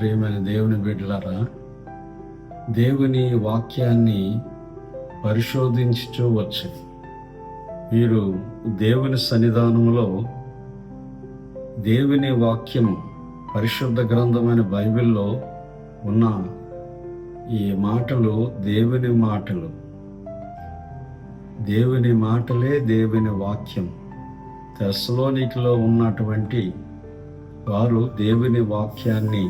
ప్రియమైన దేవుని బిడ్డలారా, దేవుని వాక్యాన్ని పరిశోధించుచూ వచ్చు. మీరు దేవుని సన్నిధానంలో దేవుని వాక్యము పరిశుద్ధ గ్రంథమైన బైబిల్లో ఉన్న ఈ మాటలు దేవుని మాటలు, దేవుని మాటలే దేవుని వాక్యం. తెస్సలోనికలో ఉన్నటువంటి వారు దేవుని వాక్యాన్ని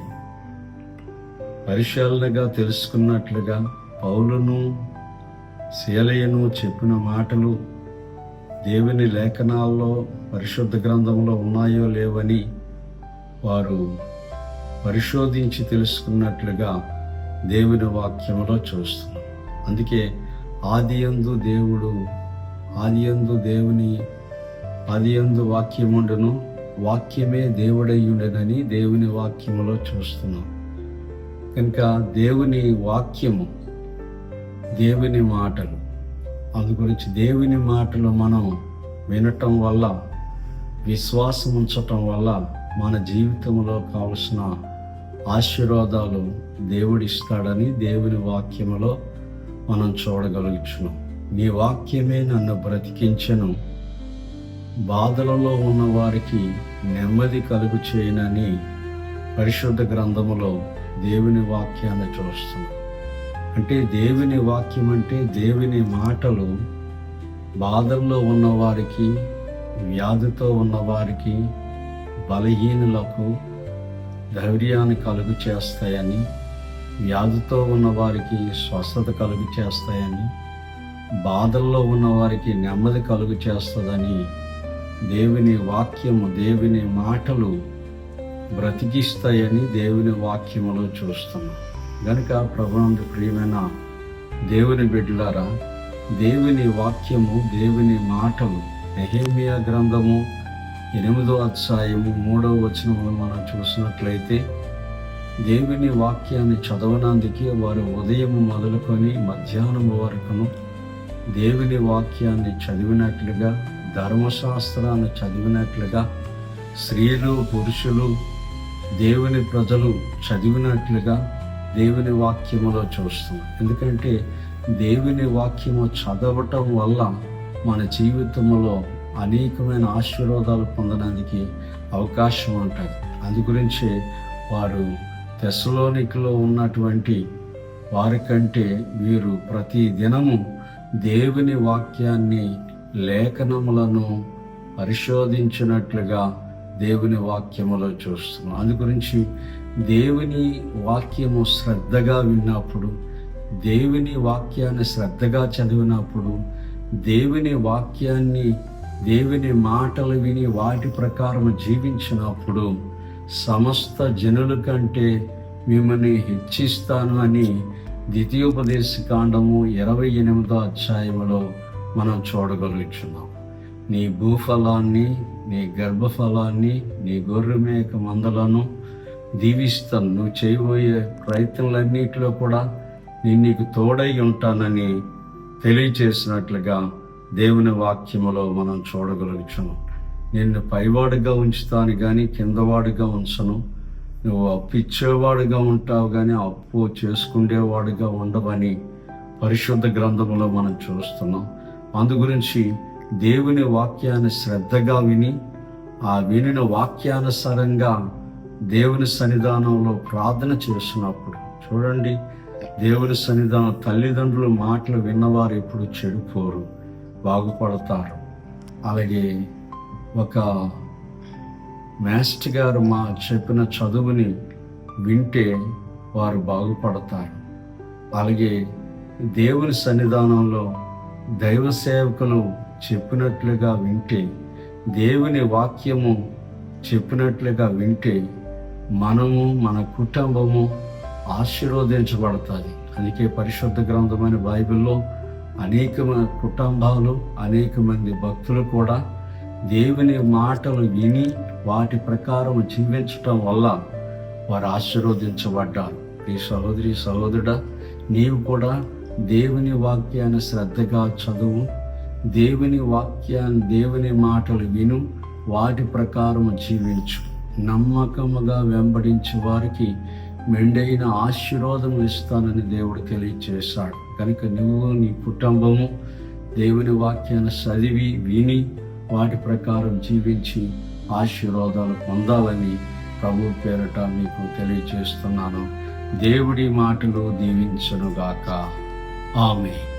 పరిశీలనగా తెలుసుకున్నట్లుగా పౌలును శీలయను చెప్పిన మాటలు దేవుని లేఖనాల్లో పరిశుద్ధ గ్రంథంలో ఉన్నాయో లేవని వారు పరిశోధించి తెలుసుకున్నట్లుగా దేవుని వాక్యంలో చూస్తున్నాం. అందుకే ఆదియందు వాక్యముండును, వాక్యమే దేవుడయ్యుండెనని దేవుని వాక్యములో చూస్తున్నాం. కనుక దేవుని వాక్యము, దేవుని మాటలు, అందు గురించి దేవుని మాటలు మనం వినటం వల్ల, విశ్వాసం ఉంచటం వల్ల మన జీవితంలో కావలసిన ఆశీర్వాదాలు దేవుడిస్తాడని దేవుని వాక్యములో మనం చూడగలుగుతున్నాం. నీ వాక్యమే నన్ను బ్రతికించెను, బాధలలో ఉన్న వారికి నెమ్మది కలుగు చేయనని పరిశుద్ధ గ్రంథములో దేవుని వాక్యాన్ని చూస్తున్నాం. అంటే దేవుని వాక్యం అంటే దేవుని మాటలు బాధల్లో ఉన్నవారికి, వ్యాధితో ఉన్నవారికి, బలహీనులకు ధైర్యాన్ని కలుగు చేస్తాయని, వ్యాధితో ఉన్నవారికి స్వస్థత కలుగు చేస్తాయని, బాధల్లో ఉన్నవారికి నెమ్మది కలుగు చేస్తుందని దేవుని వాక్యము, దేవుని మాటలు బ్రతికిస్తాయని దేవుని వాక్యములో చూస్తున్నాం. గనుక ప్రభువునందు ప్రియమైన దేవుని బిడ్డలారా, దేవుని వాక్యము, దేవుని మాటలు నెహెమ్యా గ్రంథము 8వ అధ్యాయము 3వ వచనములో మనం చూసినట్లయితే, దేవుని వాక్యాన్ని చదవనందుకే వారు ఉదయం మొదలుకొని మధ్యాహ్నం వరకును దేవుని వాక్యాన్ని చదివినట్లుగా, ధర్మశాస్త్రాన్ని చదివినట్లుగా, స్త్రీలు పురుషులు దేవుని ప్రజలు చదివినట్లుగా దేవుని వాక్యములో చూస్తున్నాం. ఎందుకంటే దేవుని వాక్యము చదవటం వల్ల మన జీవితంలో అనేకమైన ఆశీర్వాదాలు పొందడానికి అవకాశం ఉంటుంది. అందు గురించే వారు తెస్సలోనికలో ఉన్నటువంటి వారికంటే వీరు ప్రతి దినము దేవుని వాక్యాన్ని, లేఖనములను పరిశోధించినట్లుగా దేవుని వాక్యములో చూస్తున్నాం. అందు గురించి దేవుని వాక్యము శ్రద్ధగా విన్నప్పుడు, దేవుని వాక్యాన్ని శ్రద్ధగా చదివినప్పుడు, దేవుని వాక్యాన్ని, దేవుని మాటలు విని వాటి ప్రకారం జీవించినప్పుడు సమస్త జనుల కంటే మిమ్మల్ని హెచ్చిస్తాను అని ద్వితీయోపదేశకాండము 28వ అధ్యాయములో మనం చూడగలుగుతున్నాం. నీ భూఫలాన్ని, నీ గర్భఫలాన్ని, నీ గొర్రె మేక మందలను దీవిస్తాను. నువ్వు చేయబోయే ప్రయత్నాలన్నిటిలో కూడా నేను నీకు తోడై ఉంటానని తెలియచేసినట్లుగా దేవుని వాక్యములో మనం చూడగలుగుతున్నాం. నిన్ను పైవాడుగా ఉంచుతాను కానీ కిందవాడుగా ఉంచను. నువ్వు అప్పు ఇచ్చేవాడుగా ఉంటావు కానీ అప్పు చేసుకునేవాడుగా ఉండవని పరిశుద్ధ గ్రంథములో మనం చూస్తున్నాం. అందు గురించి దేవుని వాక్యాన్ని శ్రద్ధగా విని, ఆ వినిన వాక్యానుసారంగా దేవుని సన్నిధానంలో ప్రార్థన చేసినప్పుడు, చూడండి, దేవుని సన్నిధానం, తల్లిదండ్రుల మాటలు విన్నవారు ఎప్పుడు చెడిపోరు, బాగుపడతారు. అలాగే ఒక మాస్టర్ గారు చెప్పిన చదువుని వింటే వారు బాగుపడతారు. అలాగే దేవుని సన్నిధానంలో దైవ సేవకులు చెప్పినట్లుగా వింటే, దేవుని వాక్యము చెప్పినట్లుగా వింటే మనము, మన కుటుంబము ఆశీర్వదించబడతాయి. అందుకే పరిశుద్ధ గ్రంథమైన బైబిల్లో అనేక కుటుంబాలు, అనేక మంది భక్తులు కూడా దేవుని మాటలు విని వాటి ప్రకారం జీవించటం వల్ల వారు ఆశీర్వదించబడ్డారు. ఈ సహోదరి, సహోదరుడా, నీవు కూడా దేవుని వాక్యాన్ని శ్రద్ధగా చదువు, దేవుని వాక్యాన్ని, దేవుని మాటలు విను, వాటి ప్రకారం జీవించు. నమ్మకముగా వెంబడించే వారికి మెండైన ఆశీర్వాదం ఇస్తానని దేవుడు తెలియచేశాడు. కనుక నువ్వు నీ కుటుంబము దేవుని వాక్యాన్ని చదివి విని వాటి ప్రకారం జీవించి ఆశీర్వాదాలు పొందాలని ప్రభు పేరట మీకు తెలియచేస్తున్నాను. దేవుడి మాటలు దీవించునుగాక. ఆమేన్.